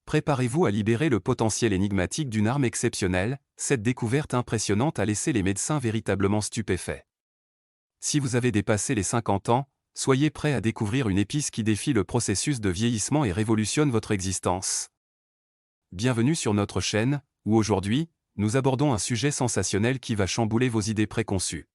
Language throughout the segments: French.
Préparez-vous à libérer le potentiel énigmatique d'une arme exceptionnelle, cette découverte impressionnante a laissé les médecins véritablement stupéfaits. Si vous avez dépassé les 50 ans, soyez prêt à découvrir une épice qui défie le processus de vieillissement et révolutionne votre existence. Bienvenue sur notre chaîne, où aujourd'hui, nous abordons un sujet sensationnel qui va chambouler vos idées préconçues.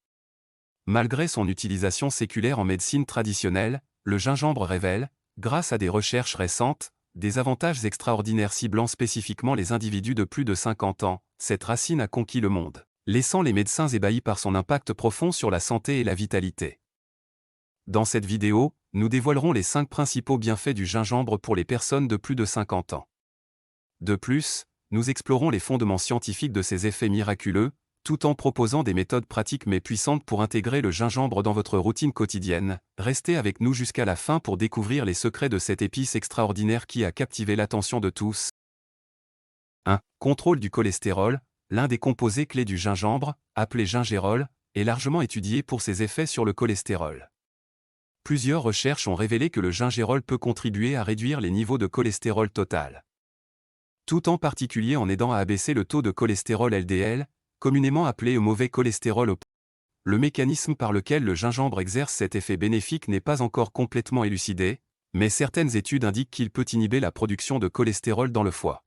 Malgré son utilisation séculaire en médecine traditionnelle, le gingembre révèle, grâce à des recherches récentes, des avantages extraordinaires ciblant spécifiquement les individus de plus de 50 ans. Cette racine a conquis le monde, laissant les médecins ébahis par son impact profond sur la santé et la vitalité. Dans cette vidéo, nous dévoilerons les 5 principaux bienfaits du gingembre pour les personnes de plus de 50 ans. De plus, nous explorons les fondements scientifiques de ses effets miraculeux, tout en proposant des méthodes pratiques mais puissantes pour intégrer le gingembre dans votre routine quotidienne. Restez avec nous jusqu'à la fin pour découvrir les secrets de cette épice extraordinaire qui a captivé l'attention de tous. 1. Contrôle du cholestérol. L'un des composés clés du gingembre, appelé gingérol, est largement étudié pour ses effets sur le cholestérol. Plusieurs recherches ont révélé que le gingérol peut contribuer à réduire les niveaux de cholestérol total, tout en particulier en aidant à abaisser le taux de cholestérol LDL, communément appelé mauvais cholestérol. Le mécanisme par lequel le gingembre exerce cet effet bénéfique n'est pas encore complètement élucidé, mais certaines études indiquent qu'il peut inhiber la production de cholestérol dans le foie.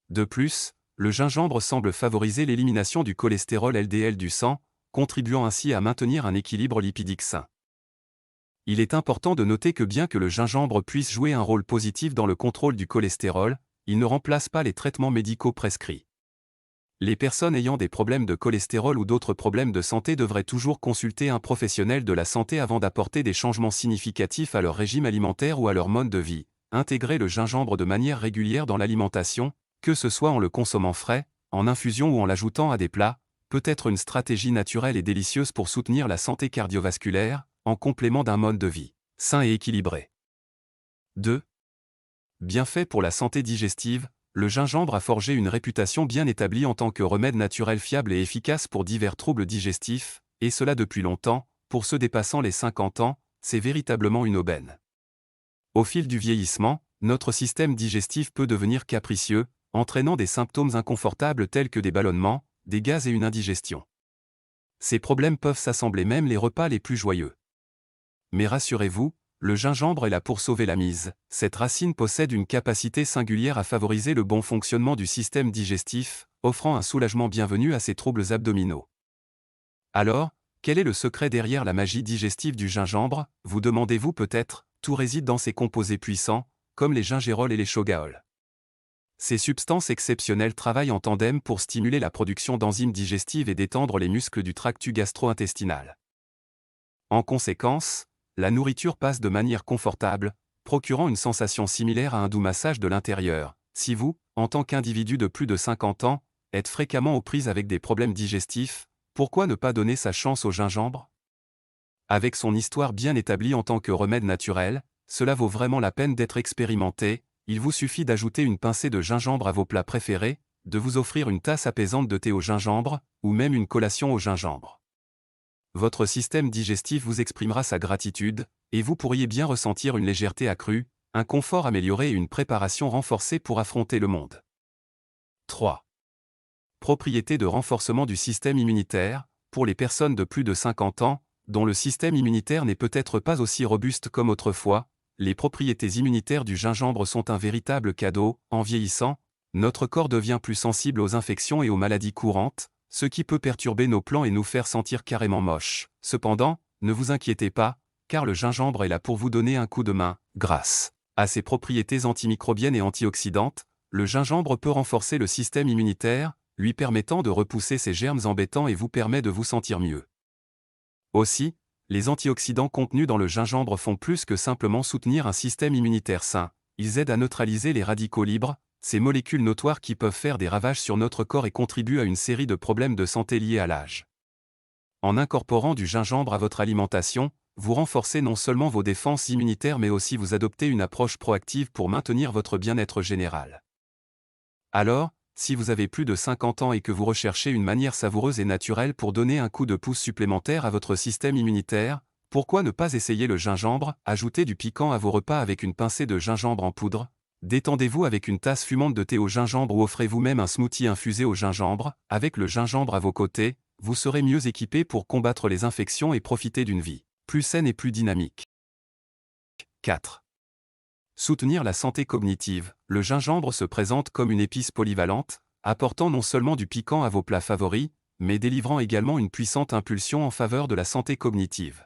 De plus, le gingembre semble favoriser l'élimination du cholestérol LDL du sang, contribuant ainsi à maintenir un équilibre lipidique sain. Il est important de noter que bien que le gingembre puisse jouer un rôle positif dans le contrôle du cholestérol, il ne remplace pas les traitements médicaux prescrits. Les personnes ayant des problèmes de cholestérol ou d'autres problèmes de santé devraient toujours consulter un professionnel de la santé avant d'apporter des changements significatifs à leur régime alimentaire ou à leur mode de vie. Intégrer le gingembre de manière régulière dans l'alimentation, que ce soit en le consommant frais, en infusion ou en l'ajoutant à des plats, peut être une stratégie naturelle et délicieuse pour soutenir la santé cardiovasculaire, en complément d'un mode de vie sain et équilibré. 2. Bienfaits pour la santé digestive. Le gingembre a forgé une réputation bien établie en tant que remède naturel fiable et efficace pour divers troubles digestifs, et cela depuis longtemps. Pour ceux dépassant les 50 ans, c'est véritablement une aubaine. Au fil du vieillissement, notre système digestif peut devenir capricieux, entraînant des symptômes inconfortables tels que des ballonnements, des gaz et une indigestion. Ces problèmes peuvent s'assembler même les repas les plus joyeux. Mais rassurez-vous, le gingembre est là pour sauver la mise. Cette racine possède une capacité singulière à favoriser le bon fonctionnement du système digestif, offrant un soulagement bienvenu à ces troubles abdominaux. Alors, quel est le secret derrière la magie digestive du gingembre, vous demandez-vous peut-être? Tout réside dans ses composés puissants, comme les gingérols et les shogaols. Ces substances exceptionnelles travaillent en tandem pour stimuler la production d'enzymes digestives et détendre les muscles du tractus gastro-intestinal. En conséquence, la nourriture passe de manière confortable, procurant une sensation similaire à un doux massage de l'intérieur. Si vous, en tant qu'individu de plus de 50 ans, êtes fréquemment aux prises avec des problèmes digestifs, pourquoi ne pas donner sa chance au gingembre? Avec son histoire bien établie en tant que remède naturel, cela vaut vraiment la peine d'être expérimenté. Il vous suffit d'ajouter une pincée de gingembre à vos plats préférés, de vous offrir une tasse apaisante de thé au gingembre, ou même une collation au gingembre. Votre système digestif vous exprimera sa gratitude, et vous pourriez bien ressentir une légèreté accrue, un confort amélioré et une préparation renforcée pour affronter le monde. 3. Propriétés de renforcement du système immunitaire. Pour les personnes de plus de 50 ans, dont le système immunitaire n'est peut-être pas aussi robuste comme autrefois, les propriétés immunitaires du gingembre sont un véritable cadeau. En vieillissant, notre corps devient plus sensible aux infections et aux maladies courantes, ce qui peut perturber nos plans et nous faire sentir carrément moches. Cependant, ne vous inquiétez pas, car le gingembre est là pour vous donner un coup de main. Grâce à ses propriétés antimicrobiennes et antioxydantes, le gingembre peut renforcer le système immunitaire, lui permettant de repousser ces germes embêtants et vous permet de vous sentir mieux. Aussi, les antioxydants contenus dans le gingembre font plus que simplement soutenir un système immunitaire sain. Ils aident à neutraliser les radicaux libres, ces molécules notoires qui peuvent faire des ravages sur notre corps et contribuent à une série de problèmes de santé liés à l'âge. En incorporant du gingembre à votre alimentation, vous renforcez non seulement vos défenses immunitaires mais aussi vous adoptez une approche proactive pour maintenir votre bien-être général. Alors, si vous avez plus de 50 ans et que vous recherchez une manière savoureuse et naturelle pour donner un coup de pouce supplémentaire à votre système immunitaire, pourquoi ne pas essayer le gingembre? Ajoutez du piquant à vos repas avec une pincée de gingembre en poudre, Détendez-vous avec une tasse fumante de thé au gingembre ou offrez vous-même un smoothie infusé au gingembre. Avec le gingembre à vos côtés, vous serez mieux équipé pour combattre les infections et profiter d'une vie plus saine et plus dynamique. 4. Soutenir la santé cognitive. Le gingembre se présente comme une épice polyvalente, apportant non seulement du piquant à vos plats favoris, mais délivrant également une puissante impulsion en faveur de la santé cognitive.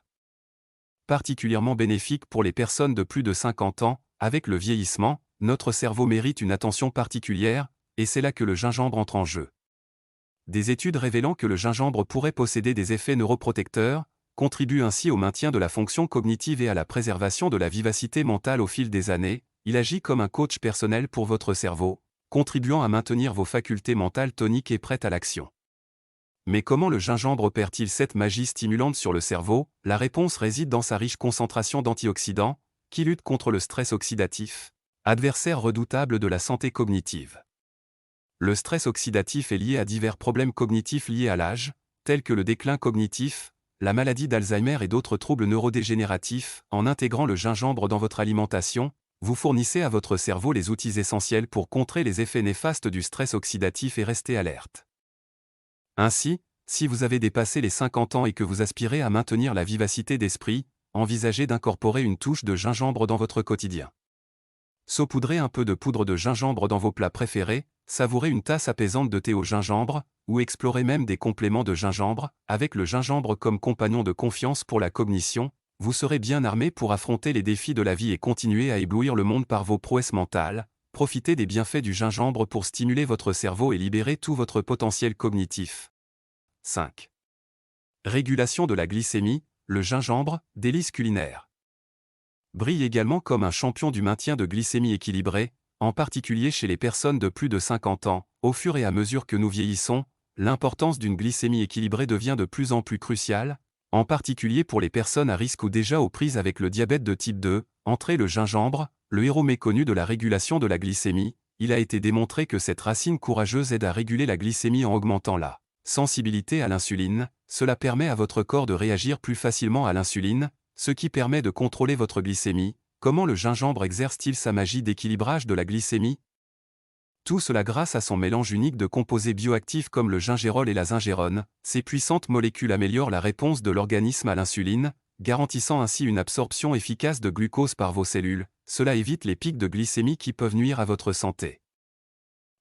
Particulièrement bénéfique pour les personnes de plus de 50 ans, avec le vieillissement, notre cerveau mérite une attention particulière, et c'est là que le gingembre entre en jeu. Des études révélant que le gingembre pourrait posséder des effets neuroprotecteurs, contribuent ainsi au maintien de la fonction cognitive et à la préservation de la vivacité mentale au fil des années. Il agit comme un coach personnel pour votre cerveau, contribuant à maintenir vos facultés mentales toniques et prêtes à l'action. Mais comment le gingembre opère-t-il cette magie stimulante sur le cerveau? La réponse réside dans sa riche concentration d'antioxydants, qui luttent contre le stress oxydatif, adversaire redoutable de la santé cognitive. Le stress oxydatif est lié à divers problèmes cognitifs liés à l'âge, tels que le déclin cognitif, la maladie d'Alzheimer et d'autres troubles neurodégénératifs. En intégrant le gingembre dans votre alimentation, vous fournissez à votre cerveau les outils essentiels pour contrer les effets néfastes du stress oxydatif et rester alerte. Ainsi, si vous avez dépassé les 50 ans et que vous aspirez à maintenir la vivacité d'esprit, envisagez d'incorporer une touche de gingembre dans votre quotidien. Saupoudrez un peu de poudre de gingembre dans vos plats préférés, savourez une tasse apaisante de thé au gingembre, ou explorez même des compléments de gingembre. Avec le gingembre comme compagnon de confiance pour la cognition, vous serez bien armé pour affronter les défis de la vie et continuer à éblouir le monde par vos prouesses mentales. Profitez des bienfaits du gingembre pour stimuler votre cerveau et libérer tout votre potentiel cognitif. 5. Régulation de la glycémie. Le gingembre, délice culinaire, brille également comme un champion du maintien de glycémie équilibrée, en particulier chez les personnes de plus de 50 ans. Au fur et à mesure que nous vieillissons, l'importance d'une glycémie équilibrée devient de plus en plus cruciale, en particulier pour les personnes à risque ou déjà aux prises avec le diabète de type 2. Entrez le gingembre, le héros méconnu de la régulation de la glycémie. Il a été démontré que cette racine courageuse aide à réguler la glycémie en augmentant la sensibilité à l'insuline. Cela permet à votre corps de réagir plus facilement à l'insuline, ce qui permet de contrôler votre glycémie. Comment le gingembre exerce-t-il sa magie d'équilibrage de la glycémie? Tout cela grâce à son mélange unique de composés bioactifs comme le gingérol et la zingérone. Ces puissantes molécules améliorent la réponse de l'organisme à l'insuline, garantissant ainsi une absorption efficace de glucose par vos cellules. Cela évite les pics de glycémie qui peuvent nuire à votre santé.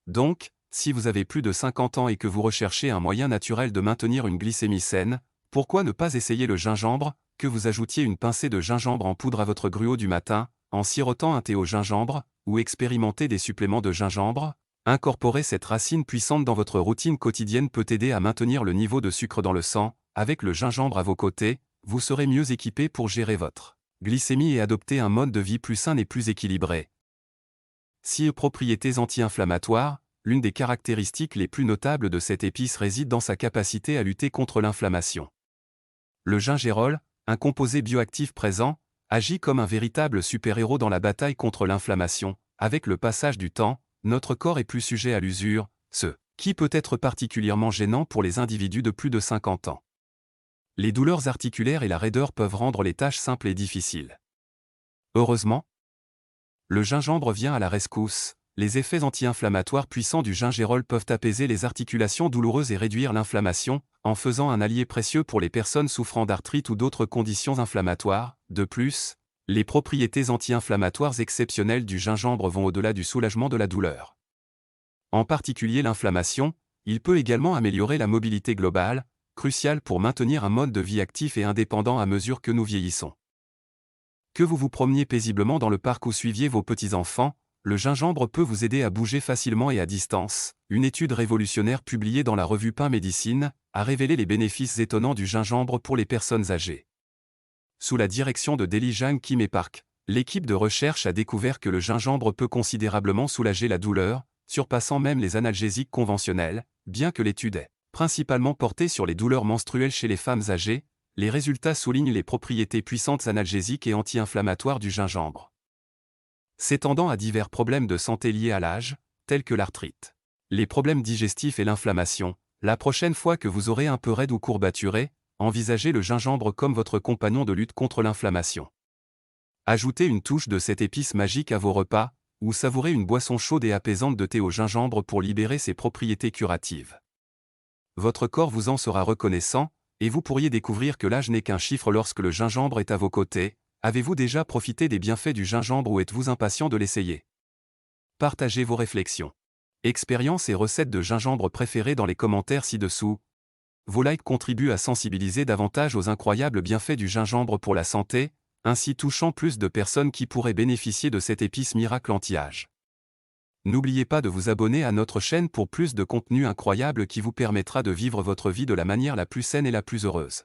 Donc, si vous avez plus de 50 ans et que vous recherchez un moyen naturel de maintenir une glycémie saine, pourquoi ne pas essayer le gingembre? Que vous ajoutiez une pincée de gingembre en poudre à votre gruau du matin, en sirotant un thé au gingembre, ou expérimentez des suppléments de gingembre? Incorporer cette racine puissante dans votre routine quotidienne peut aider à maintenir le niveau de sucre dans le sang. Avec le gingembre à vos côtés, vous serez mieux équipé pour gérer votre glycémie et adopter un mode de vie plus sain et plus équilibré. 6 propriétés anti-inflammatoires. L'une des caractéristiques les plus notables de cette épice réside dans sa capacité à lutter contre l'inflammation. Le gingérol, un composé bioactif présent, agit comme un véritable super-héros dans la bataille contre l'inflammation. Avec le passage du temps, notre corps est plus sujet à l'usure, ce qui peut être particulièrement gênant pour les individus de plus de 50 ans. Les douleurs articulaires et la raideur peuvent rendre les tâches simples et difficiles. Heureusement, le gingembre vient à la rescousse. Les effets anti-inflammatoires puissants du gingérol peuvent apaiser les articulations douloureuses et réduire l'inflammation, en faisant un allié précieux pour les personnes souffrant d'arthrite ou d'autres conditions inflammatoires. De plus, les propriétés anti-inflammatoires exceptionnelles du gingembre vont au-delà du soulagement de la douleur. En particulier l'inflammation, il peut également améliorer la mobilité globale, cruciale pour maintenir un mode de vie actif et indépendant à mesure que nous vieillissons. Que vous vous promeniez paisiblement dans le parc ou suiviez vos petits-enfants, le gingembre peut vous aider à bouger facilement et à distance. Une étude révolutionnaire publiée dans la revue Pain Médecine a révélé les bénéfices étonnants du gingembre pour les personnes âgées. Sous la direction de Deli Jang Kim et Park, l'équipe de recherche a découvert que le gingembre peut considérablement soulager la douleur, surpassant même les analgésiques conventionnels. Bien que l'étude ait principalement porté sur les douleurs menstruelles chez les femmes âgées, les résultats soulignent les propriétés puissantes analgésiques et anti-inflammatoires du gingembre. S'étendant à divers problèmes de santé liés à l'âge, tels que l'arthrite, les problèmes digestifs et l'inflammation, la prochaine fois que vous aurez un peu raide ou courbaturé, envisagez le gingembre comme votre compagnon de lutte contre l'inflammation. Ajoutez une touche de cette épice magique à vos repas, Ou savourer une boisson chaude et apaisante de thé au gingembre pour libérer ses propriétés curatives. Votre corps vous en sera reconnaissant, et vous pourriez découvrir que l'âge n'est qu'un chiffre lorsque le gingembre est à vos côtés. Avez-vous déjà profité des bienfaits du gingembre ou êtes-vous impatient de l'essayer? Partagez vos réflexions. Expériences et recettes de gingembre préférées dans les commentaires ci-dessous. Vos likes contribuent à sensibiliser davantage aux incroyables bienfaits du gingembre pour la santé, ainsi touchant plus de personnes qui pourraient bénéficier de cette épice miracle anti-âge. N'oubliez pas de vous abonner à notre chaîne pour plus de contenu incroyable qui vous permettra de vivre votre vie de la manière la plus saine et la plus heureuse.